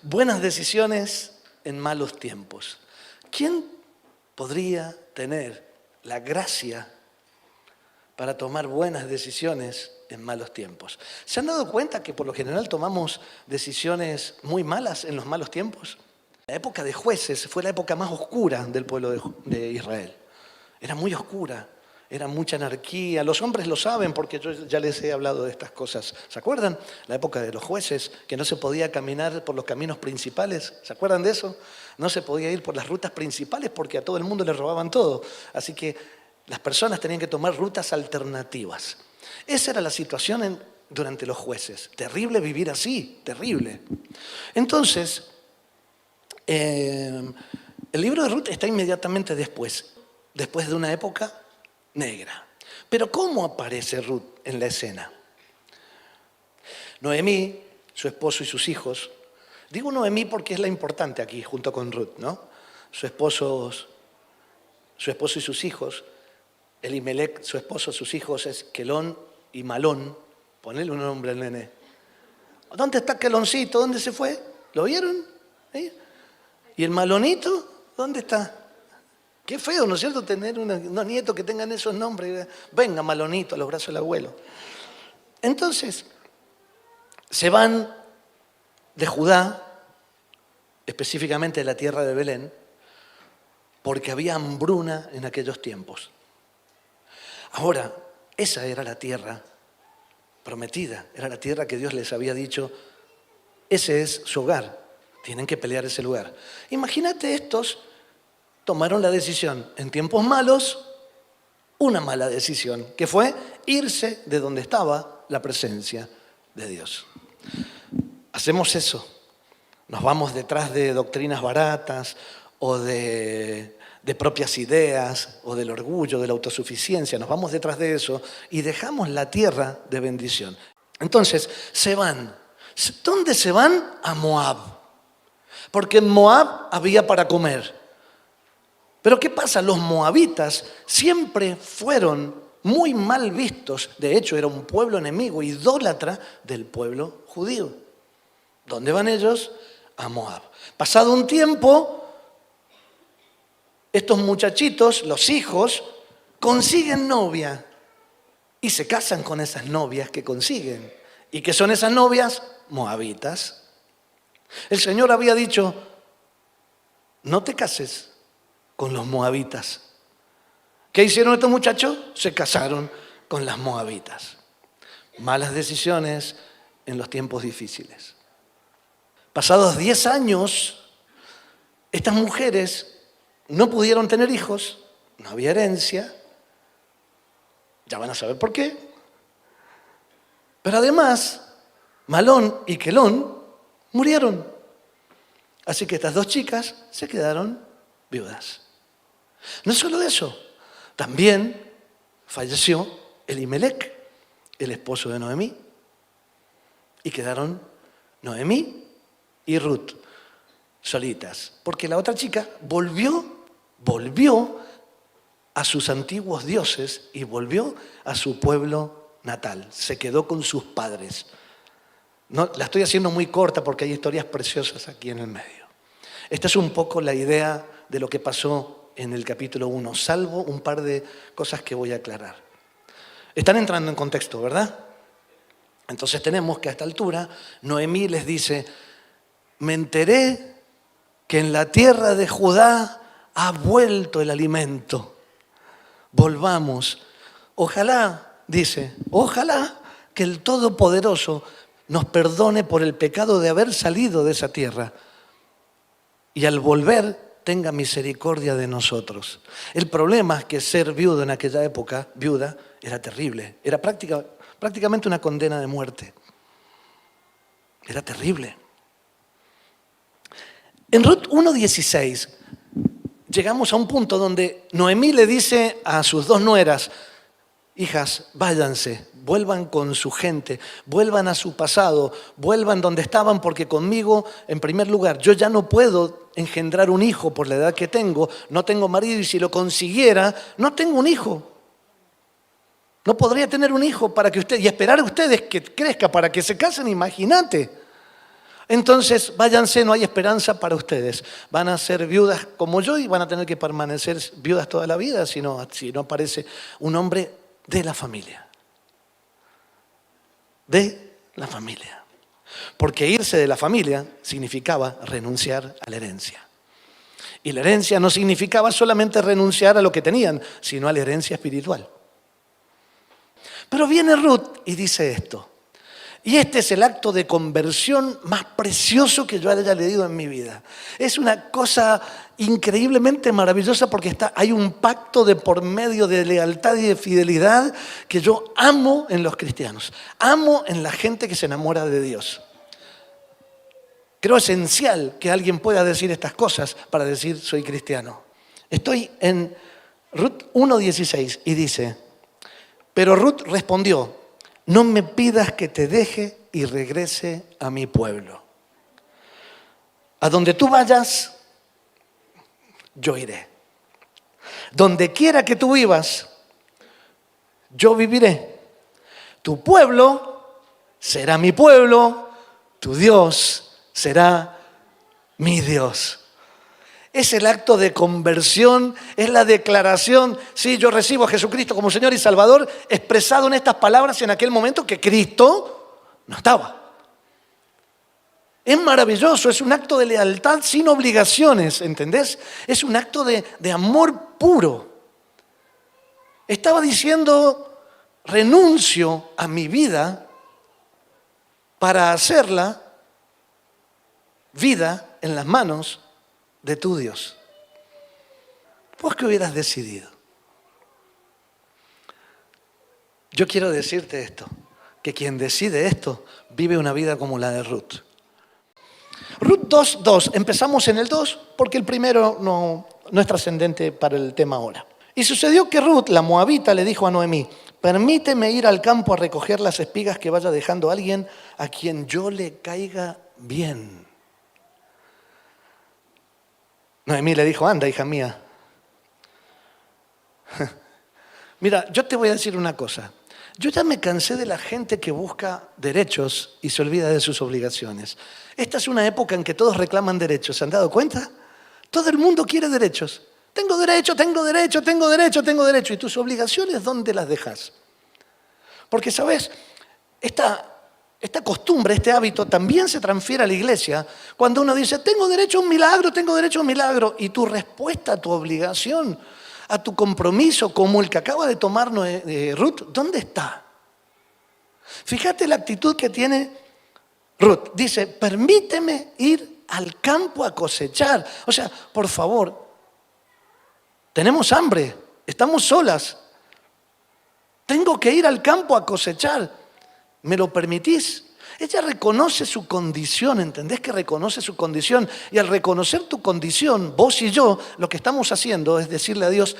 Buenas decisiones en malos tiempos. ¿Quién podría tener la gracia para tomar buenas decisiones en malos tiempos? ¿Se han dado cuenta que por lo general tomamos decisiones muy malas en los malos tiempos? La época de jueces fue la época más oscura del pueblo de Israel. Era muy oscura, era mucha anarquía. Los hombres lo saben porque yo ya les he hablado de estas cosas. ¿Se acuerdan? La época de los jueces, que no se podía caminar por los caminos principales. ¿Se acuerdan de eso? No se podía ir por las rutas principales porque a todo el mundo le robaban todo. Así que las personas tenían que tomar rutas alternativas. Esa era la situación durante los jueces. Terrible vivir así, terrible. Entonces, el libro de Ruth está inmediatamente después de una época negra. Pero ¿cómo aparece Ruth en la escena? Noemí, su esposo y sus hijos. Digo Noemí porque es la importante aquí, junto con Ruth, ¿no? Su esposo y sus hijos. Elimelec, su esposo, sus hijos es Quelón y Malón. Ponele un nombre al nene. ¿Dónde está Queloncito? ¿Dónde se fue? ¿Lo vieron? ¿Sí? ¿Y el Malonito? ¿Dónde está? Qué feo, ¿no es cierto?, tener unos nietos que tengan esos nombres. Venga, Malonito, a los brazos del abuelo. Entonces, se van de Judá, específicamente de la tierra de Belén, porque había hambruna en aquellos tiempos. Ahora, esa era la tierra prometida, era la tierra que Dios les había dicho, ese es su hogar, tienen que pelear ese lugar. Imagínate, estos tomaron la decisión en tiempos malos, una mala decisión, que fue irse de donde estaba la presencia de Dios. Hacemos eso, nos vamos detrás de doctrinas baratas o de propias ideas o del orgullo, de la autosuficiencia, nos vamos detrás de eso y dejamos la tierra de bendición. Entonces, se van. ¿Dónde se van? A Moab. Porque en Moab había para comer. Pero ¿qué pasa? Los moabitas siempre fueron muy mal vistos. De hecho, era un pueblo enemigo, idólatra del pueblo judío. ¿Dónde van ellos? A Moab. Pasado un tiempo, estos muchachitos, los hijos, consiguen novia y se casan con esas novias que consiguen. ¿Y qué son esas novias? Moabitas. El Señor había dicho, no te cases con los moabitas. ¿Qué hicieron estos muchachos? Se casaron con las moabitas. Malas decisiones en los tiempos difíciles. Pasados 10 años, estas mujeres no pudieron tener hijos, no había herencia, ya van a saber por qué. Pero además, Malón y Quelón murieron. Así que estas dos chicas se quedaron viudas. No solo eso, también falleció Elimelec, el esposo de Noemí, y quedaron Noemí y Ruth solitas, porque la otra chica volvió a sus antiguos dioses y volvió a su pueblo natal, se quedó con sus padres. No, la estoy haciendo muy corta porque hay historias preciosas aquí en el medio. Esta es un poco la idea de lo que pasó en el capítulo 1, salvo un par de cosas que voy a aclarar. Están entrando en contexto, ¿verdad? Entonces tenemos que a esta altura Noemí les dice, me enteré que en la tierra de Judá ha vuelto el alimento. Volvamos. Ojalá, dice, ojalá que el Todopoderoso nos perdone por el pecado de haber salido de esa tierra y al volver tenga misericordia de nosotros. El problema es que ser viudo en aquella época, viuda, era terrible. Era prácticamente una condena de muerte. Era terrible. En Ruth 1:16 llegamos a un punto donde Noemí le dice a sus dos nueras, hijas, váyanse, vuelvan con su gente, vuelvan a su pasado, vuelvan donde estaban porque conmigo, en primer lugar, yo ya no puedo engendrar un hijo por la edad que tengo, no tengo marido y si lo consiguiera, no tengo un hijo. No podría tener un hijo para que usted y esperar a ustedes que crezca para que se casen, imagínate. Entonces, váyanse, no hay esperanza para ustedes. Van a ser viudas como yo y van a tener que permanecer viudas toda la vida si no aparece un hombre de la familia. De la familia. Porque irse de la familia significaba renunciar a la herencia. Y la herencia no significaba solamente renunciar a lo que tenían, sino a la herencia espiritual. Pero viene Ruth y dice esto. Y este es el acto de conversión más precioso que yo haya leído en mi vida. Es una cosa increíblemente maravillosa porque hay un pacto de por medio de lealtad y de fidelidad que yo amo en los cristianos. Amo en la gente que se enamora de Dios. Creo esencial que alguien pueda decir estas cosas para decir soy cristiano. Estoy en Ruth 1:16 y dice, pero Ruth respondió, no me pidas que te deje y regrese a mi pueblo. A donde tú vayas, yo iré. Donde quiera que tú vivas, yo viviré. Tu pueblo será mi pueblo, tu Dios será mi Dios. Es el acto de conversión, es la declaración, sí, yo recibo a Jesucristo como Señor y Salvador, expresado en estas palabras en aquel momento que Cristo no estaba. Es maravilloso, es un acto de lealtad sin obligaciones, ¿entendés? Es un acto de amor puro. Estaba diciendo, renuncio a mi vida para hacerla vida en las manos de tu Dios. ¿Vos qué hubieras decidido? Yo quiero decirte esto, que quien decide esto vive una vida como la de Ruth. Ruth 2:2, empezamos en el 2 porque el primero no es trascendente para el tema ahora. Y sucedió que Ruth, la moabita, le dijo a Noemí, permíteme ir al campo a recoger las espigas que vaya dejando alguien a quien yo le caiga bien. Noemí le dijo, anda, hija mía. Mira, yo te voy a decir una cosa. Yo ya me cansé de la gente que busca derechos y se olvida de sus obligaciones. Esta es una época en que todos reclaman derechos. ¿Se han dado cuenta? Todo el mundo quiere derechos. Tengo derecho, tengo derecho, tengo derecho, tengo derecho. ¿Y tus obligaciones dónde las dejas? Porque, ¿sabes? Esta costumbre, este hábito también se transfiere a la iglesia cuando uno dice, tengo derecho a un milagro, tengo derecho a un milagro. Y tu respuesta a tu obligación, a tu compromiso, como el que acaba de tomar Ruth, ¿dónde está? Fíjate la actitud que tiene Ruth. Dice, permíteme ir al campo a cosechar. O sea, por favor, tenemos hambre, estamos solas. Tengo que ir al campo a cosechar. ¿Me lo permitís? Ella reconoce su condición, ¿entendés que reconoce su condición? Y al reconocer tu condición, vos y yo, lo que estamos haciendo es decirle a Dios,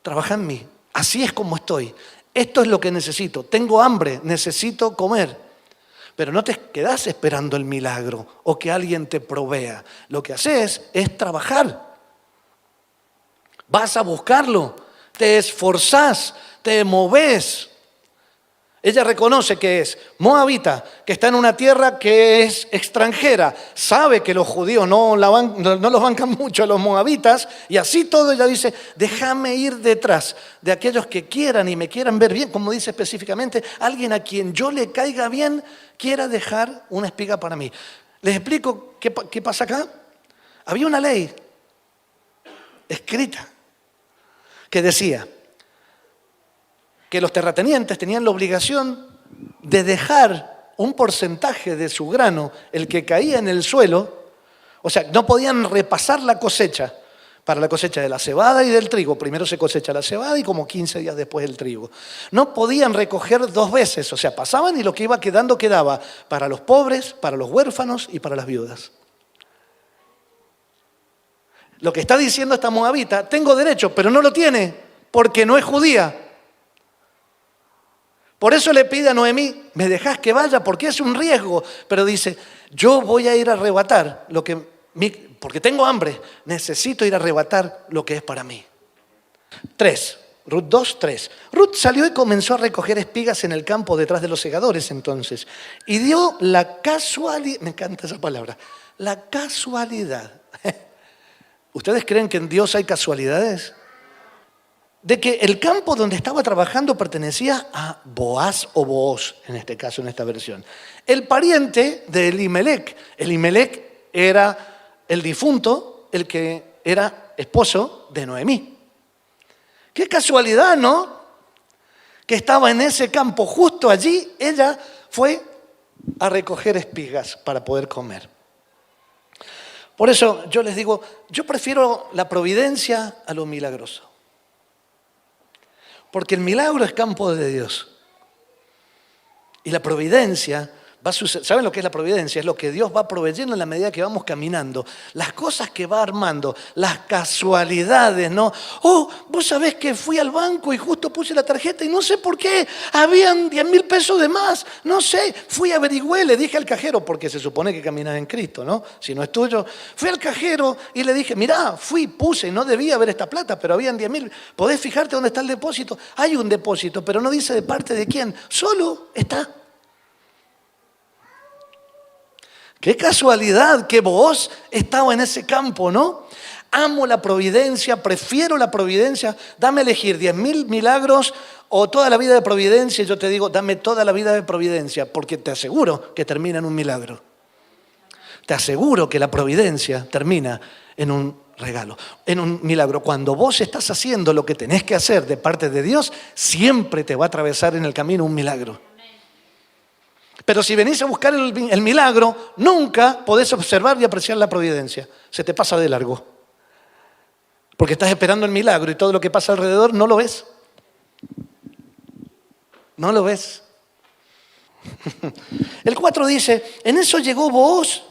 trabaja en mí, así es como estoy, esto es lo que necesito, tengo hambre, necesito comer. Pero no te quedás esperando el milagro o que alguien te provea. Lo que haces es trabajar. Vas a buscarlo, te esforzás, te movés. Ella reconoce que es moabita, que está en una tierra que es extranjera. Sabe que los judíos no los bancan mucho a los moabitas. Y así todo ella dice, déjame ir detrás de aquellos que quieran y me quieran ver bien. Como dice específicamente, alguien a quien yo le caiga bien, quiera dejar una espiga para mí. Les explico qué pasa acá. Había una ley escrita que decía que los terratenientes tenían la obligación de dejar un porcentaje de su grano, el que caía en el suelo, o sea, no podían repasar la cosecha para la cosecha de la cebada y del trigo. Primero se cosecha la cebada y como 15 días después el trigo. No podían recoger 2 veces, o sea, pasaban y lo que iba quedando quedaba para los pobres, para los huérfanos y para las viudas. Lo que está diciendo esta moabita, tengo derecho, pero no lo tiene porque no es judía. Por eso le pide a Noemí, me dejás que vaya porque es un riesgo. Pero dice, yo voy a ir a arrebatar porque tengo hambre, necesito ir a arrebatar lo que es para mí. 3. Ruth 2, 3. Ruth salió y comenzó a recoger espigas en el campo detrás de los segadores entonces. Y dio la casualidad, me encanta esa palabra, la casualidad. ¿Ustedes creen que en Dios hay casualidades? De que el campo donde estaba trabajando pertenecía a Boaz o Booz, en este caso, en esta versión. El pariente de Elimelec. Elimelec era el difunto, el que era esposo de Noemí. Qué casualidad, ¿no? Que estaba en ese campo, justo allí, ella fue a recoger espigas para poder comer. Por eso yo les digo, yo prefiero la providencia a lo milagroso. Porque el milagro es campo de Dios. Y la providencia va a suceder. ¿Saben lo que es la providencia? Es lo que Dios va proveyendo en la medida que vamos caminando. Las cosas que va armando, las casualidades, ¿no? Oh, vos sabés que fui al banco y justo puse la tarjeta y no sé por qué, habían 10.000 pesos de más. No sé, fui a averigüé, le dije al cajero, porque se supone que caminas en Cristo, ¿no? Si no es tuyo. Fui al cajero y le dije, mirá, puse, no debía haber esta plata, pero habían 10.000. ¿Podés fijarte dónde está el depósito? Hay un depósito, pero no dice de parte de quién. Solo está. Qué casualidad que vos estaba en ese campo, ¿no? Amo la providencia, prefiero la providencia. Dame a elegir 10.000 milagros o toda la vida de providencia. Yo te digo, dame toda la vida de providencia, porque te aseguro que termina en un milagro. Te aseguro que la providencia termina en un regalo, en un milagro. Cuando vos estás haciendo lo que tenés que hacer de parte de Dios, siempre te va a atravesar en el camino un milagro. Pero si venís a buscar el milagro, nunca podés observar y apreciar la providencia. Se te pasa de largo. Porque estás esperando el milagro y todo lo que pasa alrededor no lo ves. No lo ves. El 4 dice, en eso llegó Booz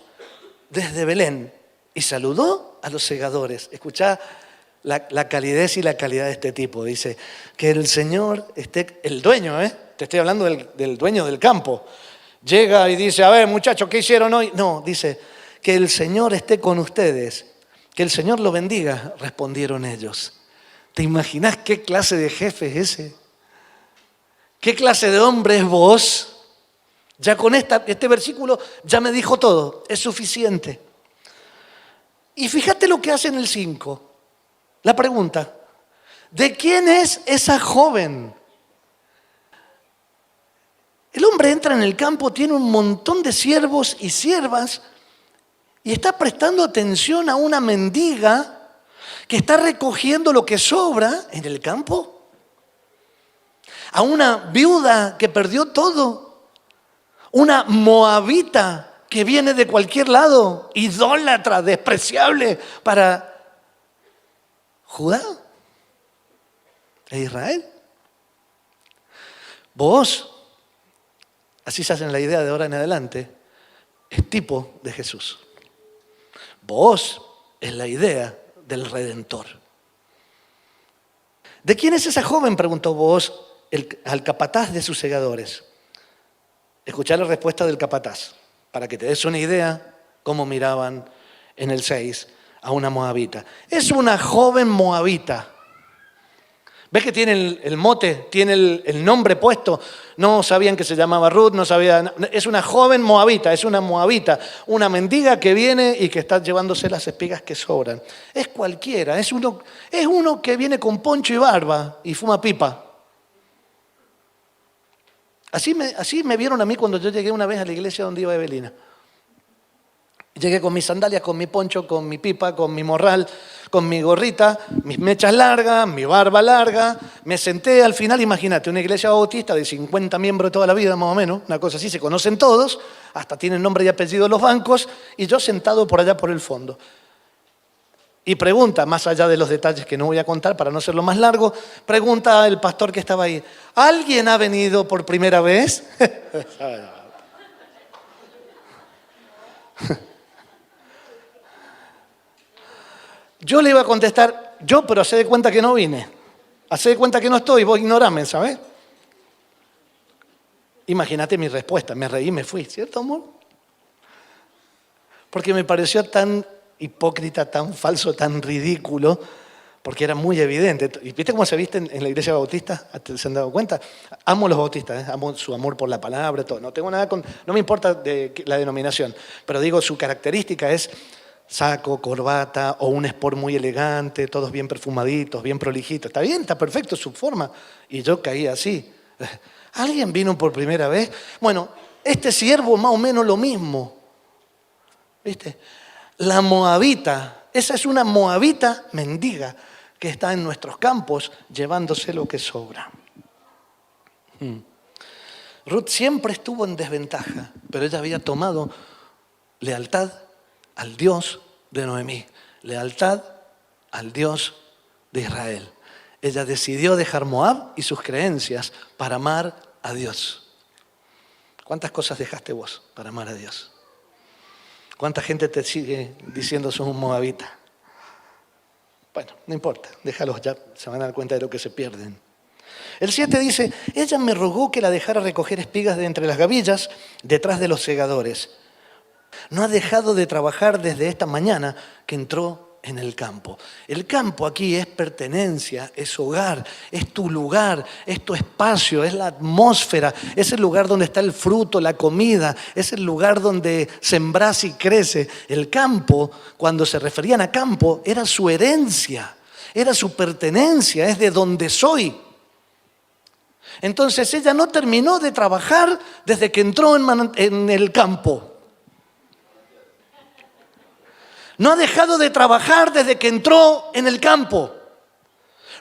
desde Belén y saludó a los segadores. Escuchá la calidez y la calidad de este tipo. Dice, que el Señor esté, el dueño, te estoy hablando del dueño del campo. Llega y dice, a ver muchachos, ¿qué hicieron hoy? No, dice, que el Señor esté con ustedes, que el Señor lo bendiga, respondieron ellos. ¿Te imaginás qué clase de jefe es ese? ¿Qué clase de hombre es vos? Ya con este versículo ya me dijo todo, es suficiente. Y fíjate lo que hace en el 5, la pregunta, ¿de quién es esa joven? El hombre entra en el campo, tiene un montón de siervos y siervas y está prestando atención a una mendiga que está recogiendo lo que sobra en el campo. A una viuda que perdió todo. Una moabita que viene de cualquier lado, idólatra, despreciable para Judá e Israel. Vos, así se hacen la idea de ahora en adelante, es tipo de Jesús. Vos es la idea del Redentor. ¿De quién es esa joven?, preguntó Booz al capataz de sus segadores. Escuchá la respuesta del capataz, para que te des una idea cómo miraban en el 6 a una moabita. Es una joven moabita. ¿Ves que tiene el mote, tiene el nombre puesto? No sabían que se llamaba Ruth, no sabían. Es una joven moabita, es una moabita, una mendiga que viene y que está llevándose las espigas que sobran. Es cualquiera, es uno que viene con poncho y barba y fuma pipa. Así me vieron a mí cuando yo llegué una vez a la iglesia donde iba Evelina. Llegué con mis sandalias, con mi poncho, con mi pipa, con mi morral, con mi gorrita, mis mechas largas, mi barba larga. Me senté al final, imagínate, una iglesia bautista de 50 miembros de toda la vida, más o menos, una cosa así, se conocen todos, hasta tienen nombre y apellido los bancos, y yo sentado por allá por el fondo. Y pregunta, más allá de los detalles que no voy a contar para no hacerlo más largo, pregunta el pastor que estaba ahí, ¿alguien ha venido por primera vez? Yo le iba a contestar, pero hacé de cuenta que no vine. Hacé de cuenta que no estoy, vos ignorame, ¿sabes? Imagínate mi respuesta, me reí y me fui, ¿cierto, amor? Porque me pareció tan hipócrita, tan falso, tan ridículo, porque era muy evidente. ¿Y viste cómo se visten en la iglesia bautista? ¿Se han dado cuenta? Amo los bautistas, amo su amor por la palabra, todo. No tengo nada con, no me importa la denominación, pero digo, su característica es saco, corbata o un sport muy elegante, todos bien perfumaditos, bien prolijitos. Está bien, está perfecto su forma. Y yo caí así. ¿Alguien vino por primera vez? Bueno, este siervo más o menos lo mismo. ¿Viste? La moabita, esa es una moabita mendiga que está en nuestros campos llevándose lo que sobra. Ruth siempre estuvo en desventaja, pero ella había tomado lealtad al Dios de Noemí, lealtad al Dios de Israel. Ella decidió dejar Moab y sus creencias para amar a Dios. ¿Cuántas cosas dejaste vos para amar a Dios? ¿Cuánta gente te sigue diciendo sos un moabita? Bueno, no importa, déjalos ya, se van a dar cuenta de lo que se pierden. El 7 dice, ella me rogó que la dejara recoger espigas de entre las gavillas detrás de los segadores. No ha dejado de trabajar desde esta mañana que entró en el campo. El campo aquí es pertenencia, es hogar, es tu lugar, es tu espacio, es la atmósfera, es el lugar donde está el fruto, la comida, es el lugar donde sembrás y crece. El campo, cuando se referían a campo, era su herencia, era su pertenencia, es de donde soy. Entonces ella no terminó de trabajar desde que entró en el campo. No ha dejado de trabajar desde que entró en el campo.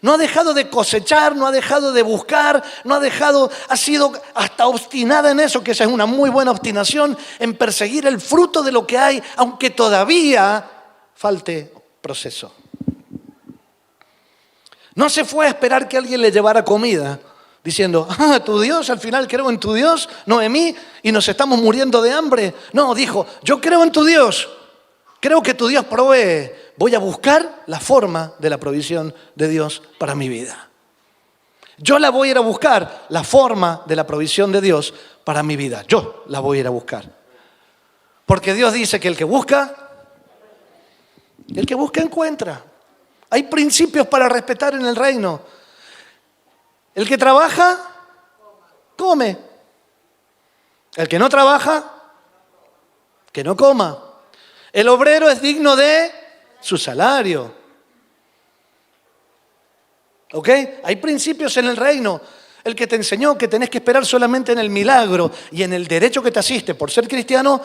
No ha dejado de cosechar, no ha dejado de buscar, ha sido hasta obstinada en eso, que esa es una muy buena obstinación, en perseguir el fruto de lo que hay, aunque todavía falte proceso. No se fue a esperar que alguien le llevara comida, diciendo, tu Dios, al final creo en tu Dios, Noemí, y nos estamos muriendo de hambre. No, dijo, yo creo en tu Dios. Creo que tu Dios provee. Voy a buscar la forma de la provisión de Dios para mi vida. Yo la voy a ir a buscar, la forma de la provisión de Dios para mi vida. Yo la voy a ir a buscar. Porque Dios dice que el que busca encuentra. Hay principios para respetar en el reino. El que trabaja, come. El que no trabaja, que no coma. El obrero es digno de su salario. ¿Ok? Hay principios en el reino. El que te enseñó que tenés que esperar solamente en el milagro y en el derecho que te asiste por ser cristiano,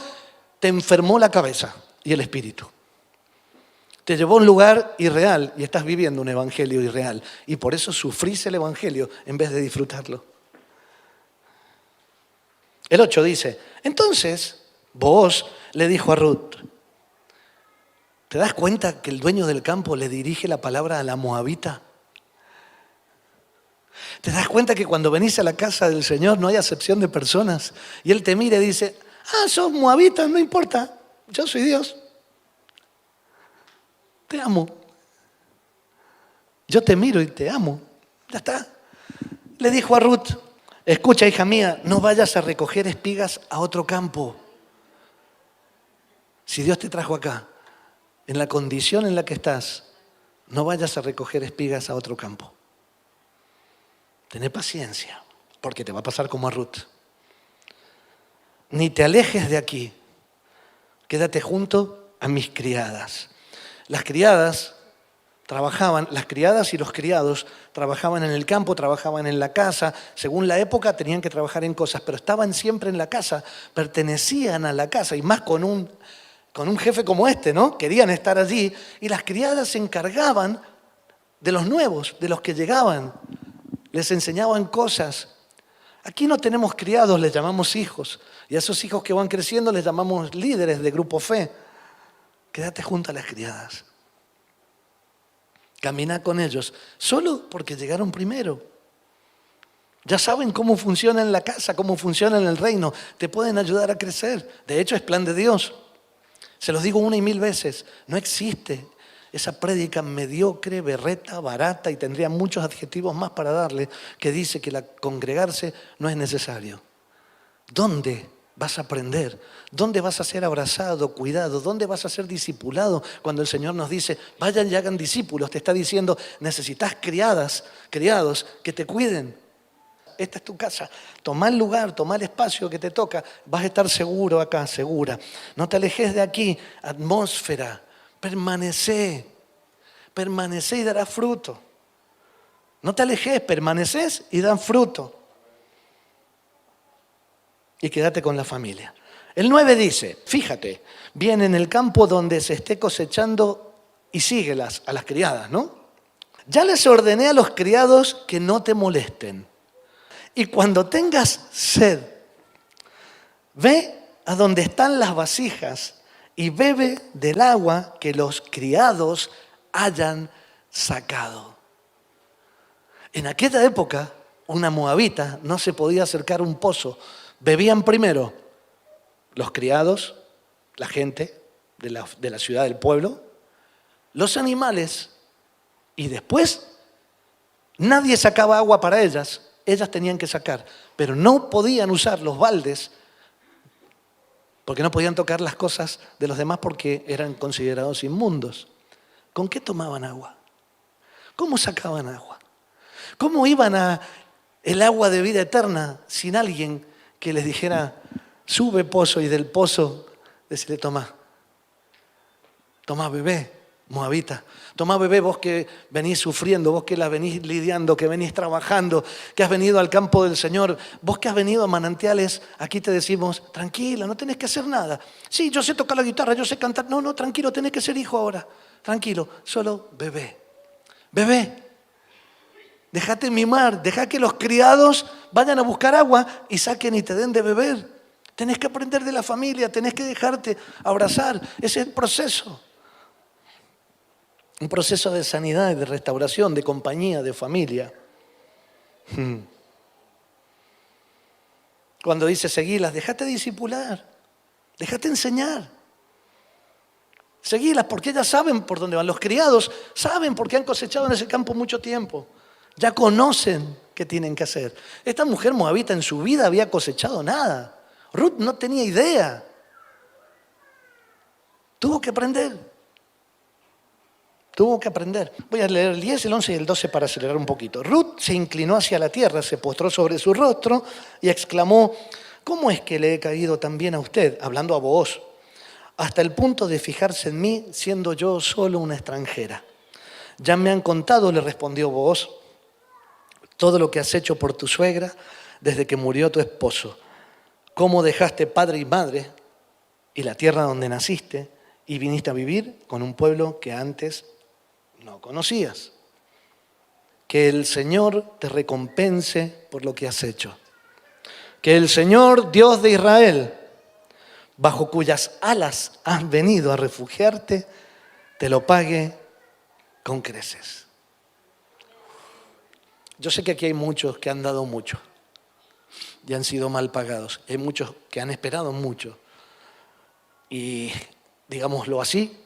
te enfermó la cabeza y el espíritu. Te llevó a un lugar irreal y estás viviendo un evangelio irreal. Y por eso sufrís el evangelio en vez de disfrutarlo. El 8 dice, entonces Booz le dijo a Ruth, ¿te das cuenta que el dueño del campo le dirige la palabra a la moabita? ¿Te das cuenta que cuando venís a la casa del Señor no hay acepción de personas? Y Él te mira y dice, sos moabita, no importa, yo soy Dios. Te amo. Yo te miro y te amo. Ya está. Le dijo a Ruth, escucha, hija mía, no vayas a recoger espigas a otro campo. Si Dios te trajo acá, en la condición en la que estás, no vayas a recoger espigas a otro campo. Tené paciencia, porque te va a pasar como a Ruth. Ni te alejes de aquí. Quédate junto a mis criadas. Las criadas y los criados trabajaban en el campo, trabajaban en la casa. Según la época tenían que trabajar en cosas, pero estaban siempre en la casa, pertenecían a la casa, y más con un jefe como este, ¿no? Querían estar allí, y las criadas se encargaban de los nuevos, de los que llegaban. Les enseñaban cosas. Aquí no tenemos criados, les llamamos hijos. Y a esos hijos que van creciendo les llamamos líderes de grupo fe. Quédate junto a las criadas. Camina con ellos, solo porque llegaron primero. Ya saben cómo funciona en la casa, cómo funciona en el reino. Te pueden ayudar a crecer. De hecho, es plan de Dios. Se los digo 1 y 1000 veces. No existe esa prédica mediocre, berreta, barata, y tendría muchos adjetivos más para darle, que dice que congregarse no es necesario. ¿Dónde vas a aprender? ¿Dónde vas a ser abrazado, cuidado? ¿Dónde vas a ser discipulado? Cuando el Señor nos dice, vayan y hagan discípulos, te está diciendo, necesitas criados que te cuiden. Esta es tu casa, toma el lugar, toma el espacio que te toca, vas a estar seguro acá, segura. No te alejes de aquí, atmósfera, permanece y darás fruto. No te alejes, permaneces y dan fruto. Y quédate con la familia. El 9 dice, fíjate, bien en el campo donde se esté cosechando y síguelas a las criadas, ¿no? Ya les ordené a los criados que no te molesten. Y cuando tengas sed, ve a donde están las vasijas y bebe del agua que los criados hayan sacado. En aquella época, una moabita no se podía acercar a un pozo. Bebían primero los criados, la gente de la ciudad, del pueblo, los animales, y después nadie sacaba agua para ellas tenían que sacar, pero no podían usar los baldes porque no podían tocar las cosas de los demás porque eran considerados inmundos. ¿Con qué tomaban agua? ¿Cómo sacaban agua? ¿Cómo iban a el agua de vida eterna sin alguien que les dijera, sube pozo y del pozo decirle, toma bebé, moabita, toma bebé, vos que venís sufriendo, vos que la venís lidiando, que venís trabajando, que has venido al campo del Señor, vos que has venido a manantiales, aquí te decimos, tranquila, no tenés que hacer nada. Sí, yo sé tocar la guitarra, yo sé cantar, no, tranquilo, tenés que ser hijo ahora, tranquilo, solo bebé, déjate mimar, deja que los criados vayan a buscar agua y saquen y te den de beber. Tenés que aprender de la familia, tenés que dejarte abrazar, ese es el proceso. Un proceso de sanidad, de restauración, de compañía, de familia. Cuando dice seguilas, déjate discipular, déjate enseñar. Seguilas porque ellas saben por dónde van. Los criados saben porque han cosechado en ese campo mucho tiempo. Ya conocen qué tienen que hacer. Esta mujer moabita en su vida había cosechado nada. Ruth no tenía idea. Tuvo que aprender. Voy a leer el 10, el 11 y el 12 para acelerar un poquito. Ruth se inclinó hacia la tierra, se postró sobre su rostro y exclamó, ¿cómo es que le he caído tan bien a usted? Hablando a Booz, hasta el punto de fijarse en mí, siendo yo solo una extranjera. Ya me han contado, le respondió Booz, todo lo que has hecho por tu suegra desde que murió tu esposo. Cómo dejaste padre y madre y la tierra donde naciste y viniste a vivir con un pueblo que antes no conocías. Que el Señor te recompense por lo que has hecho. Que el Señor, Dios de Israel, bajo cuyas alas has venido a refugiarte, te lo pague con creces. Yo sé que aquí hay muchos que han dado mucho y han sido mal pagados. Hay muchos que han esperado mucho. Y, digámoslo así,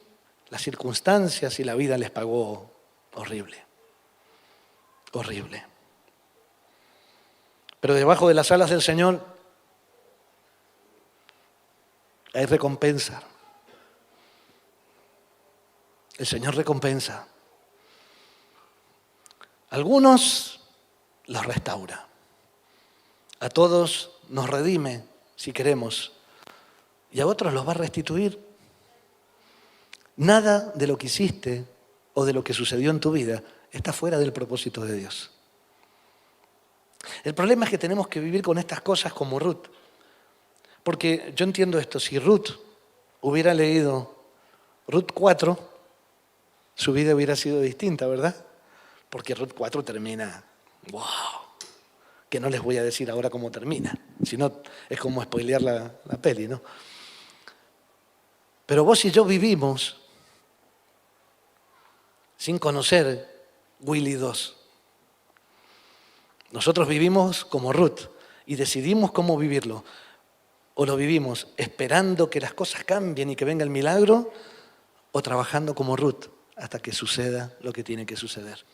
las circunstancias y la vida les pagó horrible. Horrible. Pero debajo de las alas del Señor hay recompensa. El Señor recompensa. Algunos los restaura. A todos nos redime, si queremos. Y a otros los va a restituir. Nada de lo que hiciste o de lo que sucedió en tu vida está fuera del propósito de Dios. El problema es que tenemos que vivir con estas cosas como Ruth. Porque yo entiendo esto, si Ruth hubiera leído Ruth 4, su vida hubiera sido distinta, ¿verdad? Porque Ruth 4 termina, wow, que no les voy a decir ahora cómo termina, si no es como spoilear la peli, ¿no? Pero vos y yo vivimos sin conocer Willy 2. Nosotros vivimos como Ruth y decidimos cómo vivirlo. O lo vivimos esperando que las cosas cambien y que venga el milagro, o trabajando como Ruth hasta que suceda lo que tiene que suceder.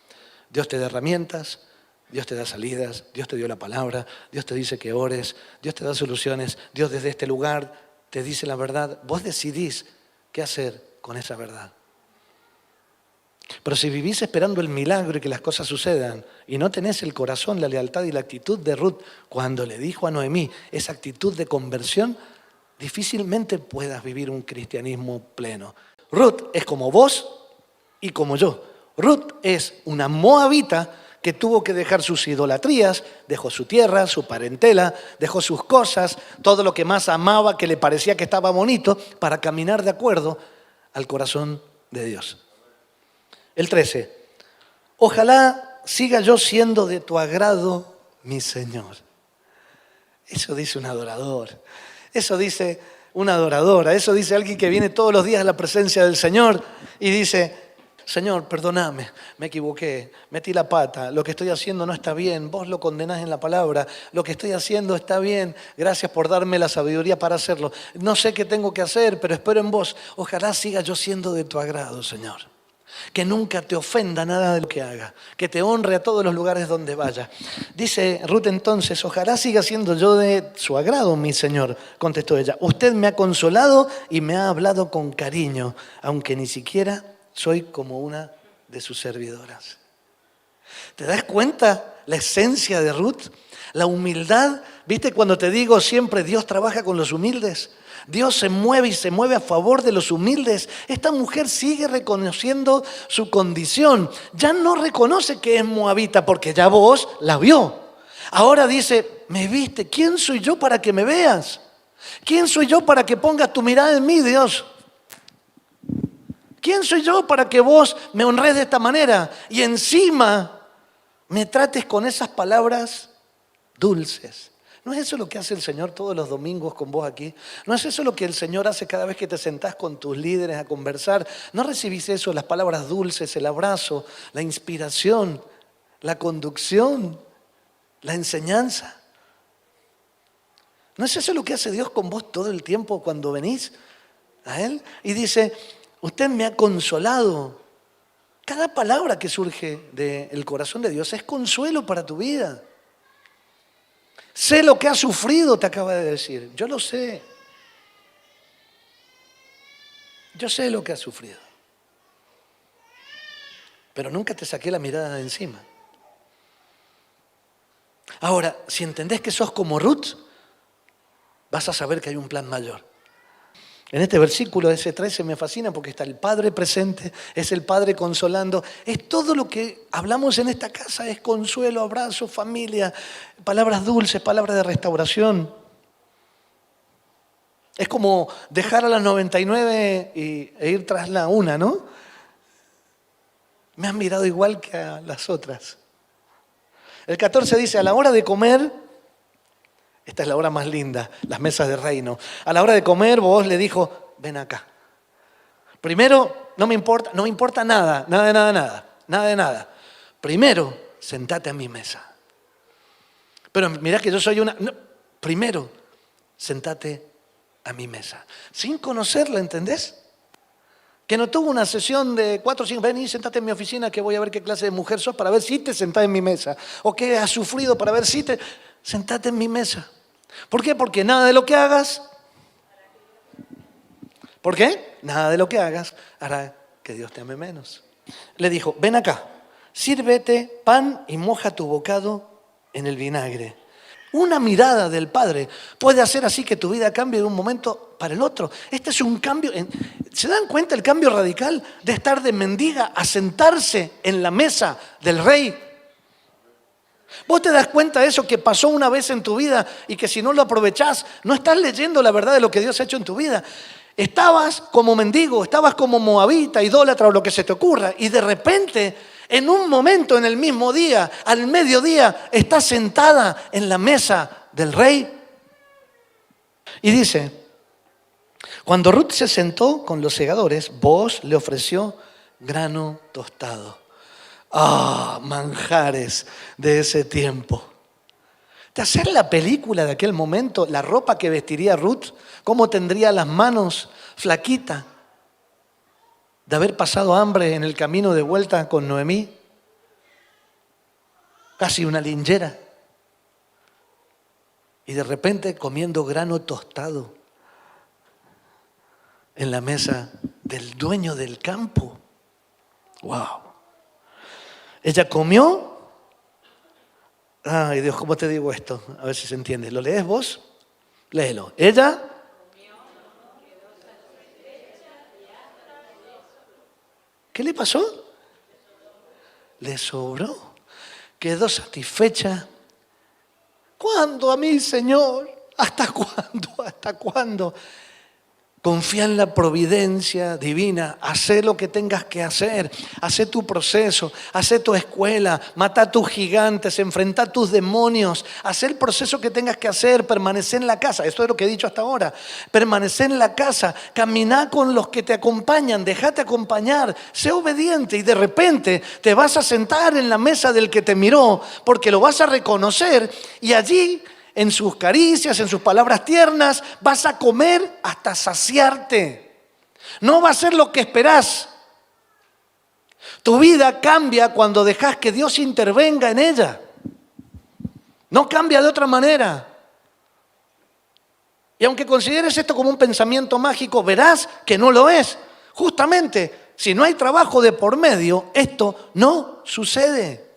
Dios te da herramientas, Dios te da salidas, Dios te dio la palabra, Dios te dice que ores, Dios te da soluciones, Dios desde este lugar te dice la verdad. Vos decidís qué hacer con esa verdad. Pero si vivís esperando el milagro y que las cosas sucedan y no tenés el corazón, la lealtad y la actitud de Ruth cuando le dijo a Noemí esa actitud de conversión, difícilmente puedas vivir un cristianismo pleno. Ruth es como vos y como yo. Ruth es una moabita que tuvo que dejar sus idolatrías, dejó su tierra, su parentela, dejó sus cosas, todo lo que más amaba, que le parecía que estaba bonito, para caminar de acuerdo al corazón de Dios. El 13. Ojalá siga yo siendo de tu agrado, mi Señor. Eso dice un adorador. Eso dice una adoradora. Eso dice alguien que viene todos los días a la presencia del Señor y dice: Señor, perdóname, me equivoqué, metí la pata, lo que estoy haciendo no está bien, vos lo condenás en la palabra, lo que estoy haciendo está bien, gracias por darme la sabiduría para hacerlo. No sé qué tengo que hacer, pero espero en vos. Ojalá siga yo siendo de tu agrado, Señor. Que nunca te ofenda nada de lo que haga, que te honre a todos los lugares donde vaya. Dice Ruth entonces: ojalá siga siendo yo de su agrado, mi Señor, contestó ella. Usted me ha consolado y me ha hablado con cariño, aunque ni siquiera soy como una de sus servidoras. ¿Te das cuenta la esencia de Ruth? La humildad. ¿Viste cuando te digo siempre Dios trabaja con los humildes? Dios se mueve y se mueve a favor de los humildes. Esta mujer sigue reconociendo su condición. Ya no reconoce que es moabita porque ya vos la vio. Ahora dice: me viste, ¿quién soy yo para que me veas? ¿Quién soy yo para que pongas tu mirada en mí, Dios? ¿Quién soy yo para que vos me honres de esta manera? Y encima me trates con esas palabras dulces. ¿No es eso lo que hace el Señor todos los domingos con vos aquí? ¿No es eso lo que el Señor hace cada vez que te sentás con tus líderes a conversar? ¿No recibís eso, las palabras dulces, el abrazo, la inspiración, la conducción, la enseñanza? ¿No es eso lo que hace Dios con vos todo el tiempo cuando venís a Él? Y dice: usted me ha consolado. Cada palabra que surge del corazón de Dios es consuelo para tu vida. Sé lo que has sufrido, te acaba de decir. Yo lo sé. Yo sé lo que has sufrido. Pero nunca te saqué la mirada de encima. Ahora, si entendés que sos como Ruth, vas a saber que hay un plan mayor. En este versículo, ese 13, me fascina porque está el Padre presente, es el Padre consolando. Es todo lo que hablamos en esta casa, es consuelo, abrazo, familia, palabras dulces, palabras de restauración. Es como dejar a las 99 e ir tras la una, ¿no? Me han mirado igual que a las otras. El 14 dice: a la hora de comer... Esta es la hora más linda, las mesas de reino. A la hora de comer, Booz le dijo: ven acá. Primero, no me importa nada. Primero, sentate a mi mesa. Pero mirá que yo soy una... No, primero, sentate a mi mesa. Sin conocerla, ¿entendés? Que no tuvo una sesión de 4 o 5, ven y sentate en mi oficina que voy a ver qué clase de mujer sos para ver si te sentás en mi mesa. O qué has sufrido para ver si te... Sentate en mi mesa. ¿Por qué? Porque nada de lo que hagas... ¿Por qué? Nada de lo que hagas hará que Dios te ame menos. Le dijo: ven acá, sírvete pan y moja tu bocado en el vinagre. Una mirada del Padre puede hacer así que tu vida cambie de un momento para el otro. Este es un cambio. ¿Se dan cuenta el cambio radical de estar de mendiga a sentarse en la mesa del rey? ¿Vos te das cuenta de eso que pasó una vez en tu vida y que si no lo aprovechás, no estás leyendo la verdad de lo que Dios ha hecho en tu vida? Estabas como mendigo, estabas como moabita, idólatra o lo que se te ocurra, y de repente, en un momento, en el mismo día, al mediodía, estás sentada en la mesa del rey. Y dice: cuando Ruth se sentó con los segadores, Booz le ofreció grano tostado. Manjares de ese tiempo. ¿Te haces la película de aquel momento? La ropa que vestiría Ruth, cómo tendría las manos flaquita de haber pasado hambre en el camino de vuelta con Noemí. casi una linchera. Y de repente comiendo grano tostado en la mesa del dueño del campo. ¡Wow! Ella comió. Ay, Dios, ¿cómo te digo esto? A ver si se entiende. ¿Lo lees vos? Léelo. Ella. ¿Qué le pasó? Le sobró. Quedó satisfecha. ¿Cuándo a mí, Señor? ¿Hasta cuándo? ¿Hasta cuándo? Confía en la providencia divina, haz lo que tengas que hacer, haz tu proceso, haz tu escuela, mata a tus gigantes, enfrenta a tus demonios, haz el proceso que tengas que hacer, permanece en la casa, esto es lo que he dicho hasta ahora, permanece en la casa, camina con los que te acompañan, déjate acompañar, sé obediente y de repente te vas a sentar en la mesa del que te miró porque lo vas a reconocer y allí en sus caricias, en sus palabras tiernas, vas a comer hasta saciarte. No va a ser lo que esperás. Tu vida cambia cuando dejas que Dios intervenga en ella. No cambia de otra manera. Y aunque consideres esto como un pensamiento mágico, verás que no lo es. Justamente, si no hay trabajo de por medio, esto no sucede.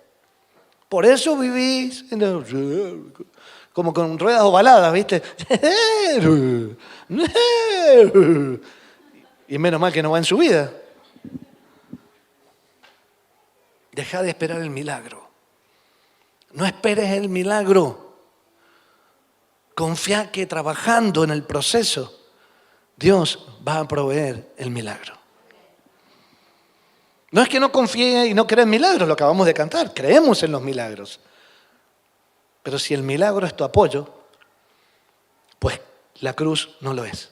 Por eso vivís como con ruedas ovaladas, ¿viste? Y menos mal que no va en su vida. Deja de esperar el milagro. No esperes el milagro. Confía que trabajando en el proceso, Dios va a proveer el milagro. No es que no confíe y no crea en milagros, lo acabamos de cantar. Creemos en los milagros. Pero si el milagro es tu apoyo, pues la cruz no lo es.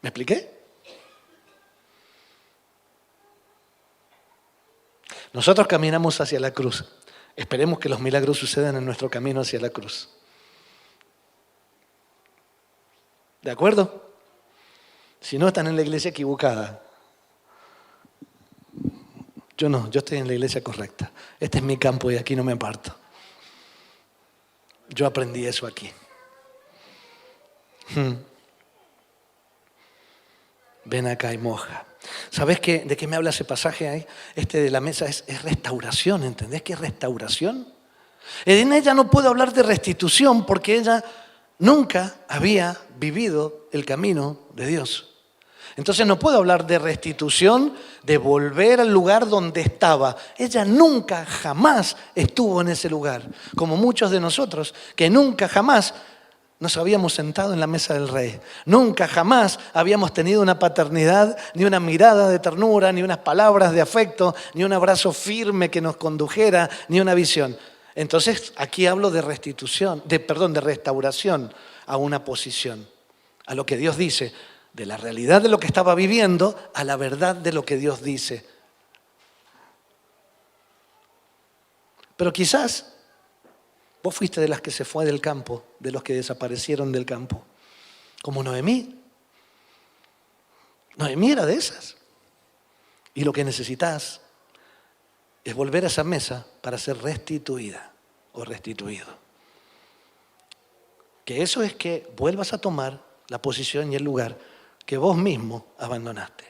¿Me expliqué? Nosotros caminamos hacia la cruz. Esperemos que los milagros sucedan en nuestro camino hacia la cruz. ¿De acuerdo? Si no, están en la iglesia equivocada. Yo no, yo estoy en la iglesia correcta. Este es mi campo y aquí no me aparto. Yo aprendí eso aquí. Ven acá y moja. ¿Sabes de qué me habla ese pasaje ahí? Este de la mesa es restauración, ¿entendés qué es restauración? En ella no puedo hablar de restitución porque ella nunca había vivido el camino de Dios. Entonces no puedo hablar de restitución, de volver al lugar donde estaba. Ella nunca, jamás estuvo en ese lugar. Como muchos de nosotros, que nunca, jamás nos habíamos sentado en la mesa del rey. Nunca, jamás habíamos tenido una paternidad, ni una mirada de ternura, ni unas palabras de afecto, ni un abrazo firme que nos condujera, ni una visión. Entonces aquí hablo de restitución, de restauración a una posición, a lo que Dios dice. De la realidad de lo que estaba viviendo a la verdad de lo que Dios dice. Pero quizás vos fuiste de las que se fue del campo, de los que desaparecieron del campo, como Noemí. Noemí era de esas. Y lo que necesitas es volver a esa mesa para ser restituida o restituido. Que eso es que vuelvas a tomar la posición y el lugar que vos mismo abandonaste.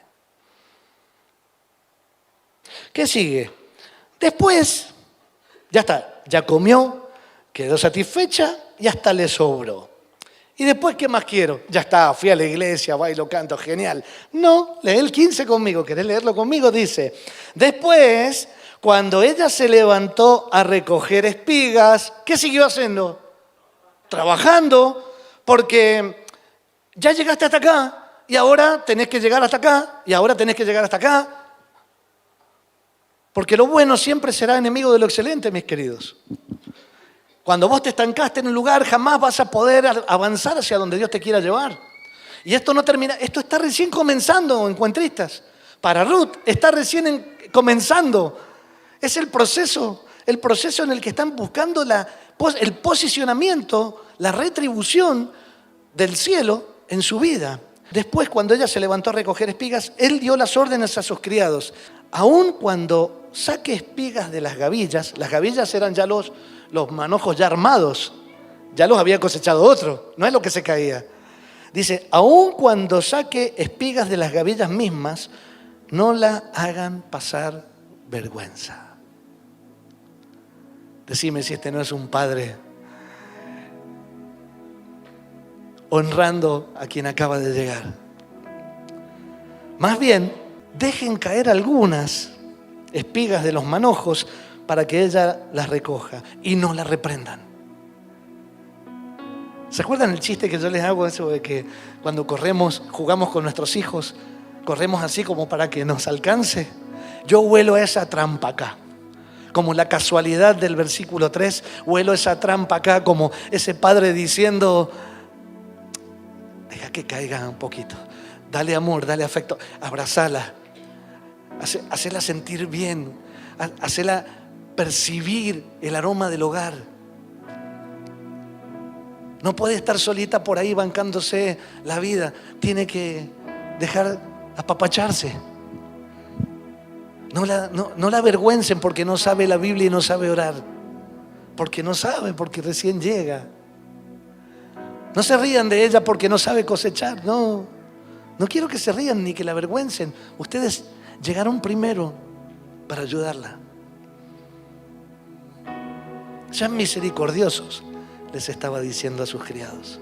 ¿Qué sigue? Después, ya está, ya comió, quedó satisfecha y hasta le sobró. ¿Y después qué más quiero? Ya está, fui a la iglesia, bailo, canto, genial. No, lee el 15 conmigo, ¿querés leerlo conmigo? Dice, después, cuando ella se levantó a recoger espigas, ¿qué siguió haciendo? Trabajando, porque ya llegaste hasta acá. Y ahora tenés que llegar hasta acá, y ahora tenés que llegar hasta acá. Porque lo bueno siempre será enemigo de lo excelente, mis queridos. Cuando vos te estancaste en un lugar, jamás vas a poder avanzar hacia donde Dios te quiera llevar. Y esto no termina, esto está recién comenzando, encuentristas. Para Ruth está recién comenzando. Es el proceso en el que están buscando el posicionamiento, la retribución del cielo en su vida. Después, cuando ella se levantó a recoger espigas, él dio las órdenes a sus criados. aun cuando saque espigas de las gavillas eran ya los manojos ya armados, ya los había cosechado otro, no es lo que se caía. Dice, aun cuando saque espigas de las gavillas mismas, no la hagan pasar vergüenza. Decime si este no es un padre honrando a quien acaba de llegar. Más bien, dejen caer algunas espigas de los manojos para que ella las recoja y no la reprendan. ¿Se acuerdan el chiste que yo les hago, eso de que cuando corremos, jugamos con nuestros hijos, corremos así como para que nos alcance? Yo huelo esa trampa acá, como la casualidad del versículo 3, huelo esa trampa acá como ese padre diciendo, deja que caiga un poquito, dale amor, dale afecto, abrazala, hacela sentir bien, hacela percibir el aroma del hogar. No puede estar solita por ahí bancándose la vida. Tiene que dejar apapacharse. No la avergüencen porque no sabe la Biblia y no sabe orar. Porque no sabe, porque recién llega. No se rían de ella porque no sabe cosechar. No quiero que se rían ni que la avergüencen. Ustedes llegaron primero para ayudarla. Sean misericordiosos, les estaba diciendo a sus criados.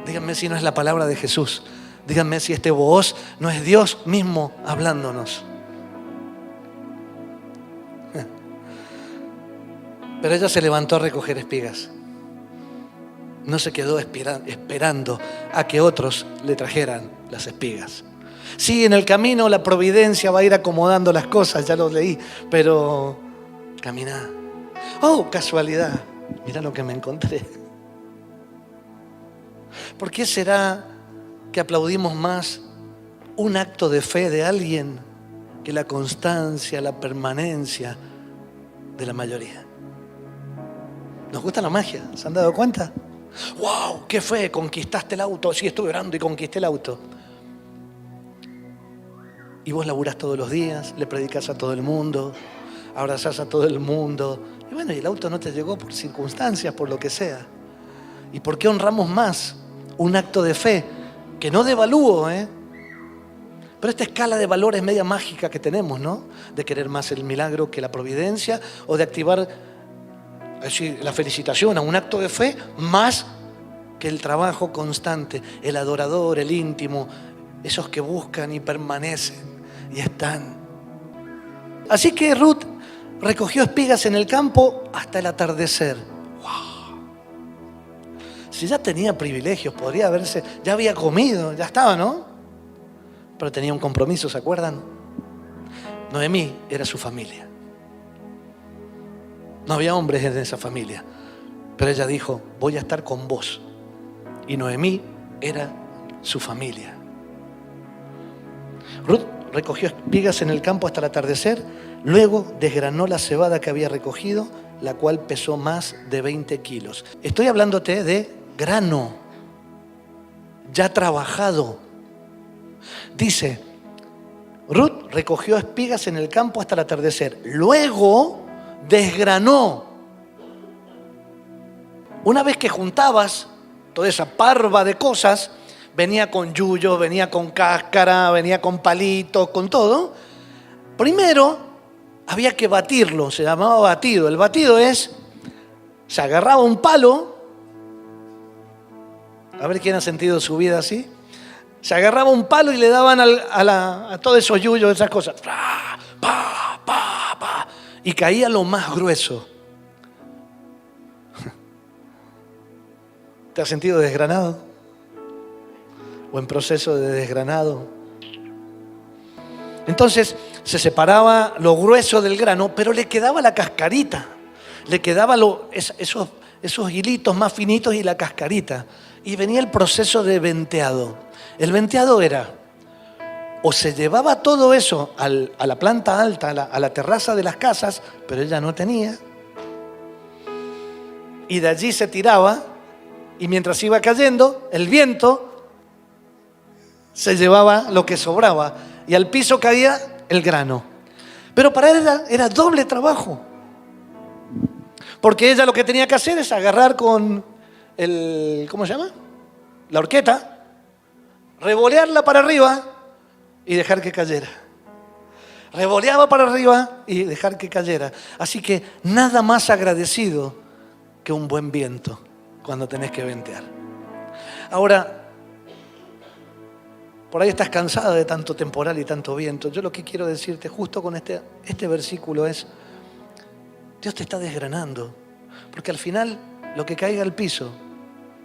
Díganme si no es la palabra de Jesús. Díganme si este Booz no es Dios mismo hablándonos. Pero ella se levantó a recoger espigas. No se quedó esperando a que otros le trajeran las espigas. Sí, en el camino la providencia va a ir acomodando las cosas, ya lo leí, pero camina. Oh, casualidad. Mira lo que me encontré. ¿Por qué será que aplaudimos más un acto de fe de alguien que la constancia, la permanencia de la mayoría? Nos gusta la magia, ¿se han dado cuenta? ¡Wow! ¡Qué fe! Conquistaste el auto. Sí, estuve orando y conquisté el auto. Y vos laburás todos los días, le predicás a todo el mundo, abrazás a todo el mundo. Y bueno, y el auto no te llegó por circunstancias, por lo que sea. ¿Y por qué honramos más un acto de fe? Que no devalúo, pero esta escala de valores media mágica que tenemos, ¿no? De querer más el milagro que la providencia, o de activar la felicitación a un acto de fe más que el trabajo constante, el adorador, el íntimo, esos que buscan y permanecen y están. Así que Ruth recogió espigas en el campo hasta el atardecer. ¡Wow! Si ya tenía privilegios, podría haberse, ya había comido, ya estaba, ¿no? Pero tenía un compromiso, ¿se acuerdan? Noemí era su familia. No había hombres en esa familia, pero ella dijo, voy a estar con vos. Y Noemí era su familia. Ruth recogió espigas en el campo hasta el atardecer, luego desgranó la cebada que había recogido, la cual pesó más de 20 kilos. Estoy hablándote de grano, ya trabajado. Dice, Ruth recogió espigas en el campo hasta el atardecer, luego desgranó. Una vez que juntabas toda esa parva de cosas, venía con yuyos, venía con cáscara, venía con palitos, con todo. Primero había que batirlo, se llamaba batido. El batido es, se agarraba un palo, a ver quién ha sentido su vida así. Se agarraba un palo y le daban a todos esos yuyos, esas cosas. Pa, pa, pa, y caía lo más grueso. ¿Te has sentido desgranado? ¿O en proceso de desgranado? Entonces se separaba lo grueso del grano, pero le quedaba la cascarita. Le quedaba esos hilitos más finitos y la cascarita. Y venía el proceso de venteado. El venteado era, o se llevaba todo eso a la planta alta, a la terraza de las casas, pero ella no tenía. Y de allí se tiraba, y mientras iba cayendo, el viento se llevaba lo que sobraba. Y al piso caía el grano. Pero para ella era doble trabajo. Porque ella lo que tenía que hacer es agarrar con ¿cómo se llama? La horqueta, revolearla para arriba y dejar que cayera. Revoleaba para arriba y dejar que cayera. Así que nada más agradecido que un buen viento cuando tenés que ventear. Ahora, por ahí estás cansada de tanto temporal y tanto viento. Yo lo que quiero decirte justo con este versículo es, Dios te está desgranando. Porque al final lo que caiga al piso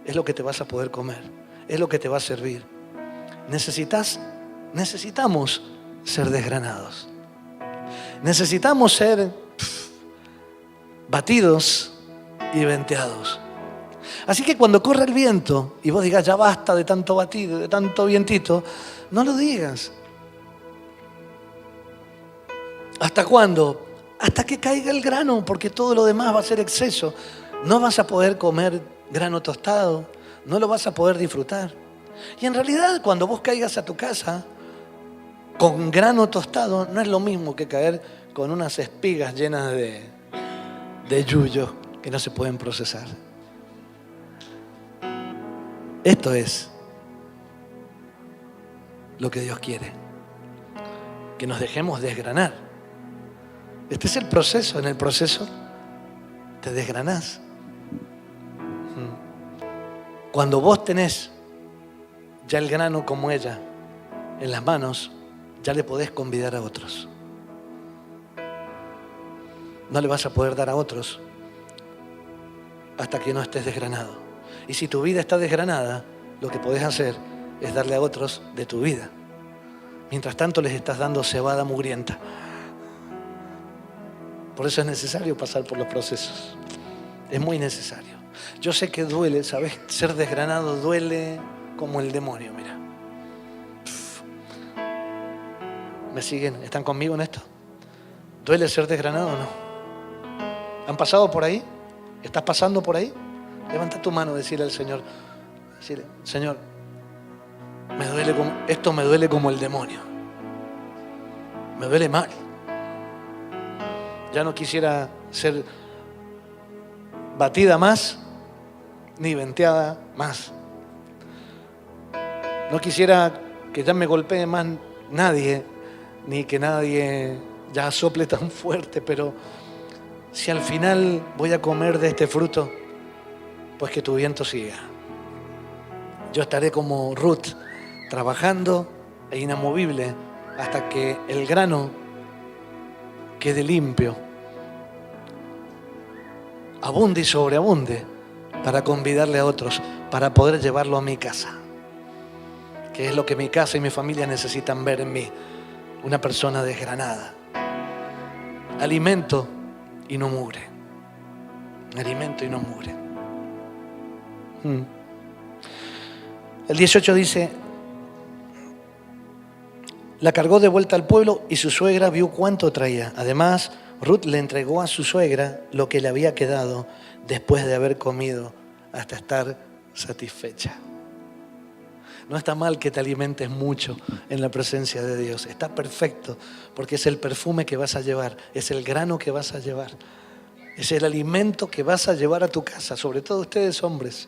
es lo que te vas a poder comer. Es lo que te va a servir. Necesitamos ser desgranados. Necesitamos ser batidos y venteados. Así que cuando corre el viento y vos digas, ya basta de tanto batido, de tanto vientito, no lo digas. ¿Hasta cuándo? Hasta que caiga el grano, porque todo lo demás va a ser exceso. No vas a poder comer grano tostado, no lo vas a poder disfrutar. Y en realidad, cuando vos caigas a tu casa con grano tostado, no es lo mismo que caer con unas espigas llenas de yuyo que no se pueden procesar. Esto es lo que Dios quiere, que nos dejemos desgranar. Este es el proceso. En el proceso te desgranás. Cuando vos tenés ya el grano como ella en las manos, ya le podés convidar a otros. No le vas a poder dar a otros hasta que no estés desgranado. Y si tu vida está desgranada, lo que podés hacer es darle a otros de tu vida. Mientras tanto les estás dando cebada mugrienta. Por eso es necesario pasar por los procesos. Es muy necesario. Yo sé que duele, ¿sabes? Ser desgranado duele como el demonio, mira. ¿Me siguen? ¿Están conmigo en esto? ¿Duele ser desgranado o no? ¿Han pasado por ahí? ¿Estás pasando por ahí? Levanta tu mano y decirle al Señor, Señor, esto me duele como el demonio. Me duele mal. Ya no quisiera ser batida más, ni venteada más. No quisiera que ya me golpee más nadie, ni que nadie ya sople tan fuerte, pero si al final voy a comer de este fruto, pues que tu viento siga. Yo estaré como Ruth, trabajando e inamovible hasta que el grano quede limpio, abunde y sobreabunde, para convidarle a otros, para poder llevarlo a mi casa, que es lo que mi casa y mi familia necesitan ver en mí, una persona desgranada. Alimento y no mugre. Alimento y no mugre. El 18 dice, la cargó de vuelta al pueblo y su suegra vio cuánto traía. Además, Ruth le entregó a su suegra lo que le había quedado después de haber comido hasta estar satisfecha. No está mal que te alimentes mucho en la presencia de Dios. Está perfecto, porque es el perfume que vas a llevar, es el grano que vas a llevar, es el alimento que vas a llevar a tu casa, sobre todo ustedes hombres.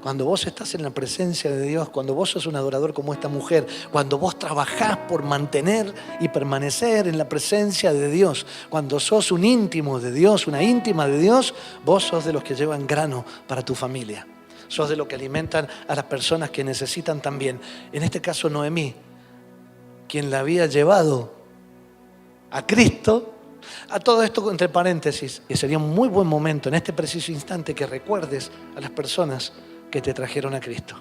Cuando vos estás en la presencia de Dios, cuando vos sos un adorador como esta mujer, cuando vos trabajás por mantener y permanecer en la presencia de Dios, cuando sos un íntimo de Dios, una íntima de Dios, vos sos de los que llevan grano para tu familia. Sos de los que alimentan a las personas que necesitan también. En este caso Noemí, quien la había llevado a Cristo. A todo esto entre paréntesis, y sería un muy buen momento en este preciso instante que recuerdes a las personas que te trajeron a Cristo.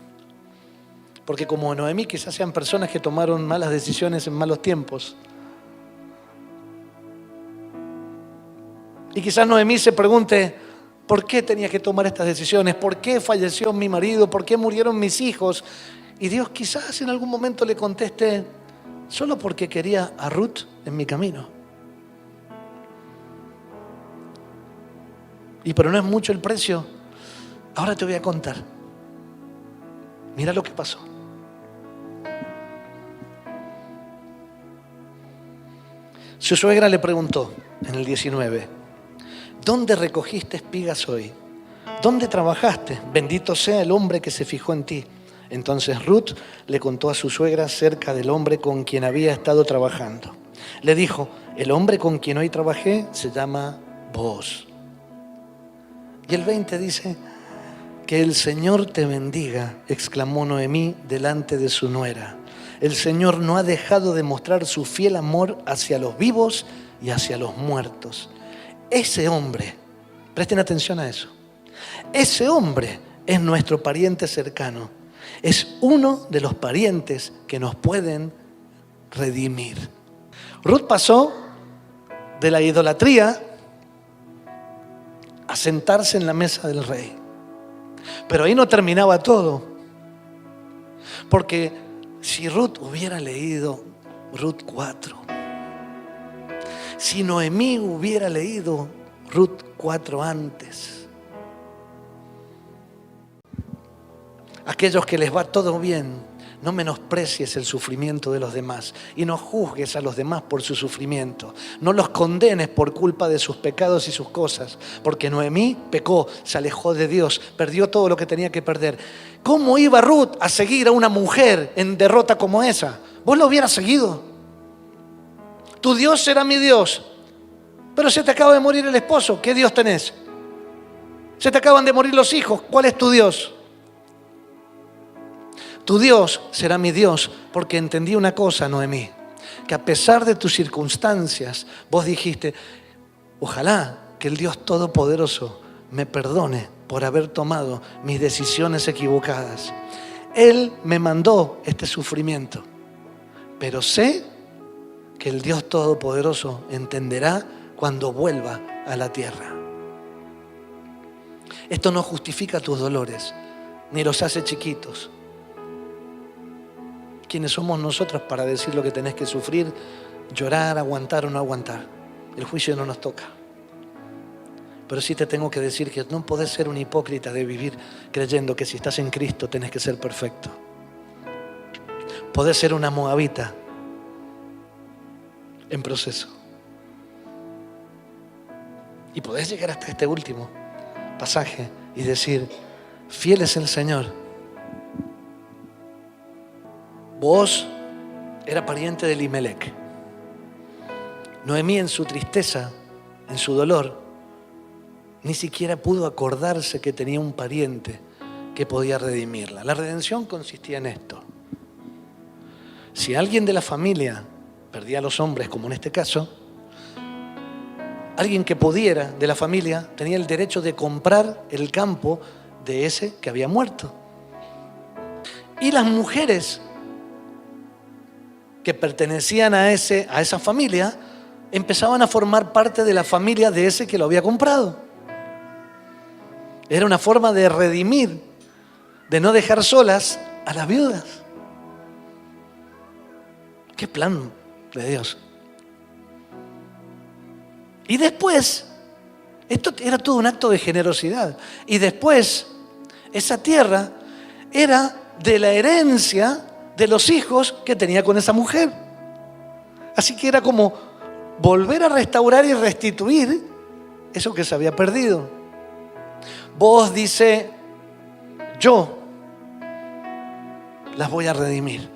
Porque como Noemí quizás sean personas que tomaron malas decisiones en malos tiempos. Y quizás Noemí se pregunte, ¿por qué tenía que tomar estas decisiones? ¿Por qué falleció mi marido? ¿Por qué murieron mis hijos? Y Dios quizás en algún momento le conteste, solo porque quería a Ruth en mi camino. Y pero no es mucho el precio. Ahora te voy a contar. Mira lo que pasó. Su suegra le preguntó en el 19, ¿dónde recogiste espigas hoy? ¿Dónde trabajaste? Bendito sea el hombre que se fijó en ti. Entonces Ruth le contó a su suegra acerca del hombre con quien había estado trabajando. Le dijo, el hombre con quien hoy trabajé se llama Booz. Y el 20 dice, que el Señor te bendiga, exclamó Noemí delante de su nuera. El Señor no ha dejado de mostrar su fiel amor hacia los vivos y hacia los muertos. Ese hombre, presten atención a eso, ese hombre es nuestro pariente cercano. Es uno de los parientes que nos pueden redimir. Ruth pasó de la idolatría a sentarse en la mesa del rey. Pero ahí no terminaba todo. Porque si Ruth hubiera leído Ruth 4, si Noemí hubiera leído Ruth 4 antes, aquellos que les va todo bien, no menosprecies el sufrimiento de los demás y no juzgues a los demás por su sufrimiento. No los condenes por culpa de sus pecados y sus cosas, porque Noemí pecó, se alejó de Dios, perdió todo lo que tenía que perder. ¿Cómo iba Ruth a seguir a una mujer en derrota como esa? ¿Vos lo hubieras seguido? Tu Dios será mi Dios, pero se te acaba de morir el esposo. ¿Qué Dios tenés? Se te acaban de morir los hijos. ¿Cuál es tu Dios? Tu Dios será mi Dios, porque entendí una cosa, Noemí, que a pesar de tus circunstancias, vos dijiste, ojalá que el Dios Todopoderoso me perdone por haber tomado mis decisiones equivocadas. Él me mandó este sufrimiento, pero sé que el Dios Todopoderoso entenderá cuando vuelva a la tierra. Esto no justifica tus dolores, ni los hace chiquitos. ¿Quiénes somos nosotros para decir lo que tenés que sufrir, llorar, aguantar o no aguantar? El juicio no nos toca. Pero sí te tengo que decir que no podés ser un hipócrita de vivir creyendo que si estás en Cristo tenés que ser perfecto. Podés ser una moabita en proceso. Y podés llegar hasta este último pasaje y decir, fiel es el Señor. Booz era pariente de Elimelec. Noemí en su tristeza, en su dolor, ni siquiera pudo acordarse que tenía un pariente que podía redimirla. La redención consistía en esto. Si alguien de la familia perdía a los hombres, como en este caso, alguien que pudiera de la familia tenía el derecho de comprar el campo de ese que había muerto. Y las mujeres que pertenecían a esa familia, empezaban a formar parte de la familia de ese que lo había comprado. Era una forma de redimir, de no dejar solas a las viudas. ¡Qué plan de Dios! Y después, esto era todo un acto de generosidad. Y después, esa tierra era de la herencia de los hijos que tenía con esa mujer. Así que era como volver a restaurar y restituir eso que se había perdido. Vos dice, yo las voy a redimir.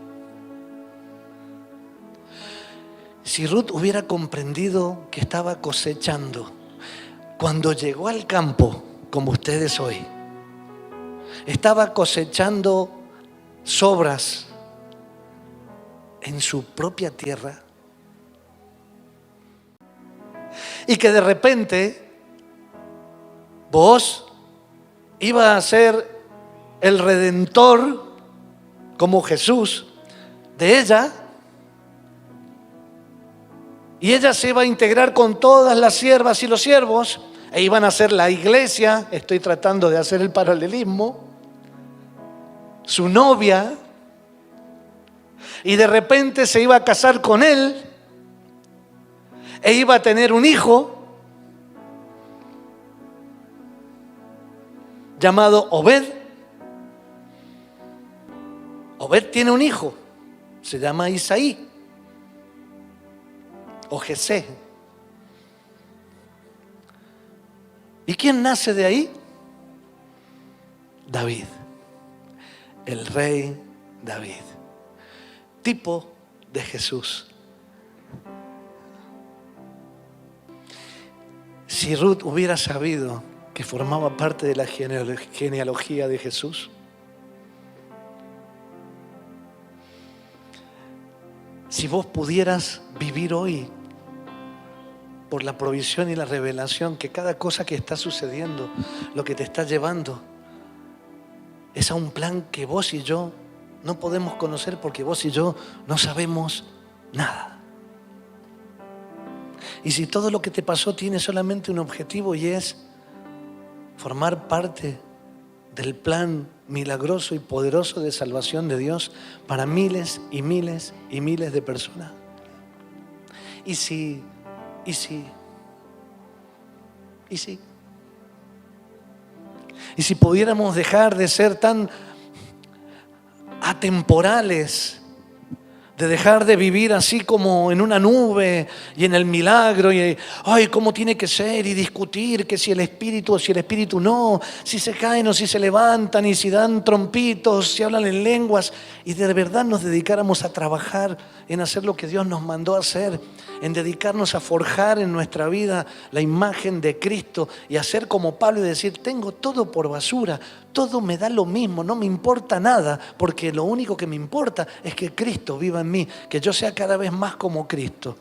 Si Ruth hubiera comprendido que estaba cosechando, cuando llegó al campo, como ustedes hoy, estaba cosechando sobras en su propia tierra, y que de repente Booz iba a ser el redentor como Jesús de ella, y ella se iba a integrar con todas las siervas y los siervos e iban a ser la iglesia. Estoy tratando de hacer el paralelismo, su novia, y de repente se iba a casar con él e iba a tener un hijo llamado Obed. Obed tiene un hijo, se llama Isaí. o Jesé. ¿Y quién nace de ahí? David, el rey David, tipo de Jesús. Si Ruth hubiera sabido que formaba parte de la genealogía de Jesús, si vos pudieras vivir hoy por la provisión y la revelación que cada cosa que está sucediendo, lo que te está llevando, es a un plan que vos y yo no podemos conocer porque vos y yo no sabemos nada. Y si todo lo que te pasó tiene solamente un objetivo y es formar parte del plan milagroso y poderoso de salvación de Dios para miles y miles y miles de personas. Y si pudiéramos dejar de ser tan atemporales, de dejar de vivir así como en una nube y en el milagro y ay, cómo tiene que ser y discutir que si el espíritu o si el espíritu no, si se caen o si se levantan y si dan trompitos, si hablan en lenguas, y de verdad nos dedicáramos a trabajar en hacer lo que Dios nos mandó a hacer, en dedicarnos a forjar en nuestra vida la imagen de Cristo y hacer como Pablo y decir, tengo todo por basura, todo me da lo mismo, no me importa nada, porque lo único que me importa es que Cristo viva en mí, que yo sea cada vez más como Cristo.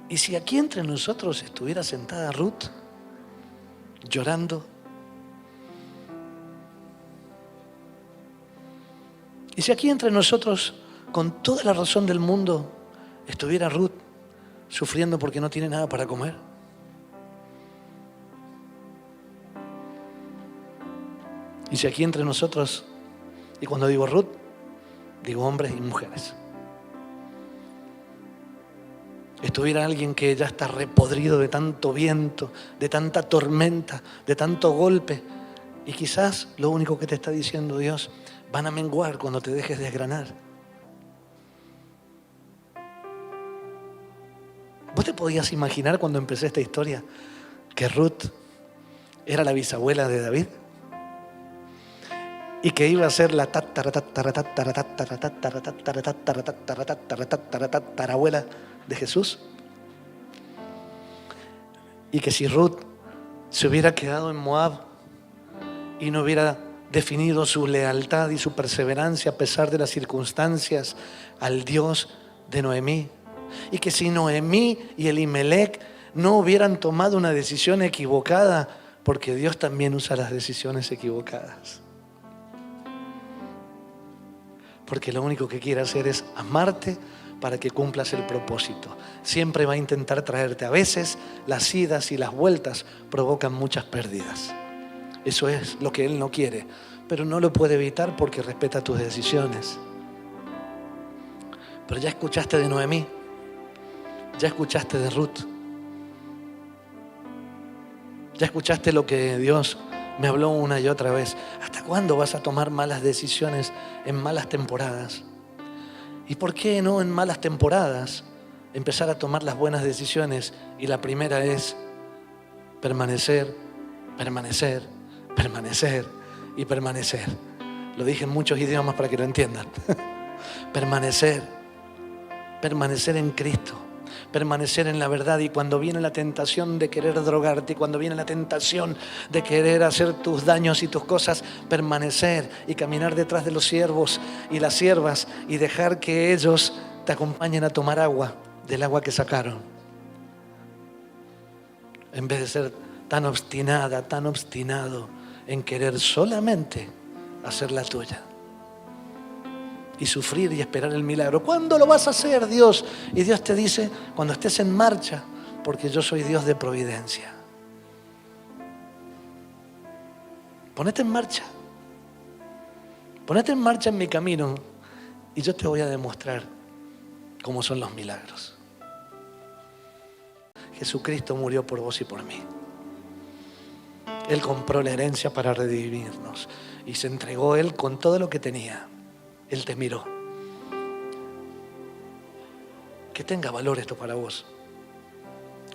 Y si aquí entre nosotros estuviera sentada Ruth, llorando, y si aquí entre nosotros, con toda la razón del mundo, estuviera Ruth sufriendo porque no tiene nada para comer, y si aquí entre nosotros, y cuando digo Ruth, digo hombres y mujeres, estuviera alguien que ya está repodrido de tanto viento, de tanta tormenta, de tanto golpe, y quizás lo único que te está diciendo Dios, van a menguar cuando te dejes desgranar. ¿Vos te podías imaginar cuando empecé esta historia que Ruth era la bisabuela de David? Y que iba a ser la tatarabuela de Jesús. Y que si Ruth se hubiera quedado en Moab y no hubiera definido su lealtad y su perseverancia a pesar de las circunstancias al Dios de Noemí, y que si Noemí y Elimelec no hubieran tomado una decisión equivocada, porque Dios también usa las decisiones equivocadas, porque lo único que quiere hacer es amarte para que cumplas el propósito. Siempre va a intentar traerte. A veces las idas y las vueltas provocan muchas pérdidas. Eso es lo que Él no quiere, pero no lo puede evitar porque respeta tus decisiones. Pero ya escuchaste de Noemí, ya escuchaste de Ruth, ya escuchaste lo que Dios me habló una y otra vez. ¿Hasta cuándo vas a tomar malas decisiones en malas temporadas? ¿Y por qué no en malas temporadas empezar a tomar las buenas decisiones? Y la primera es permanecer, permanecer, permanecer y permanecer. Lo dije en muchos idiomas para que lo entiendan. Permanecer, permanecer en Cristo, permanecer en la verdad. Y cuando viene la tentación de querer drogarte, cuando viene la tentación de querer hacer tus daños y tus cosas, permanecer y caminar detrás de los siervos y las siervas y dejar que ellos te acompañen a tomar agua del agua que sacaron, en vez de ser tan obstinada, tan obstinado en querer solamente hacer la tuya y sufrir y esperar el milagro. ¿Cuándo lo vas a hacer, Dios? Y Dios te dice, cuando estés en marcha, porque yo soy Dios de providencia. Ponete en marcha. Ponete en marcha en mi camino y yo te voy a demostrar cómo son los milagros. Jesucristo murió por vos y por mí. Él compró la herencia para redimirnos y se entregó Él con todo lo que tenía. Él te miró que tenga valor esto para vos.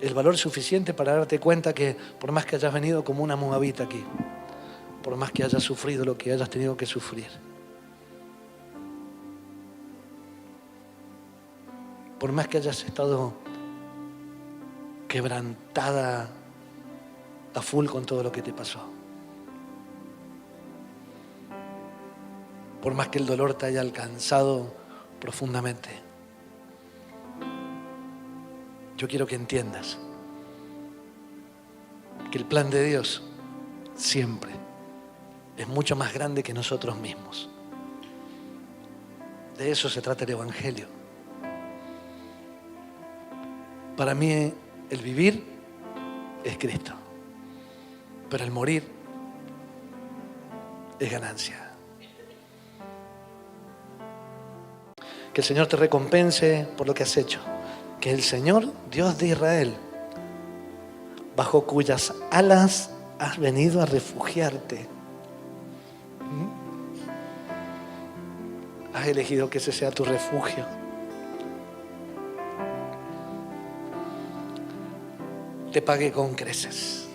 El valor suficiente para darte cuenta que por más que hayas venido como una moabita aquí, por más que hayas sufrido lo que hayas tenido que sufrir, por más que hayas estado quebrantada a full con todo lo que te pasó, por más que el dolor te haya alcanzado profundamente, yo quiero que entiendas que el plan de Dios siempre es mucho más grande que nosotros mismos. De eso se trata el Evangelio. Para mí el vivir es Cristo, pero el morir es ganancia. Que el Señor te recompense por lo que has hecho. Que el Señor, Dios de Israel, bajo cuyas alas has venido a refugiarte, has elegido que ese sea tu refugio. Te pague con creces.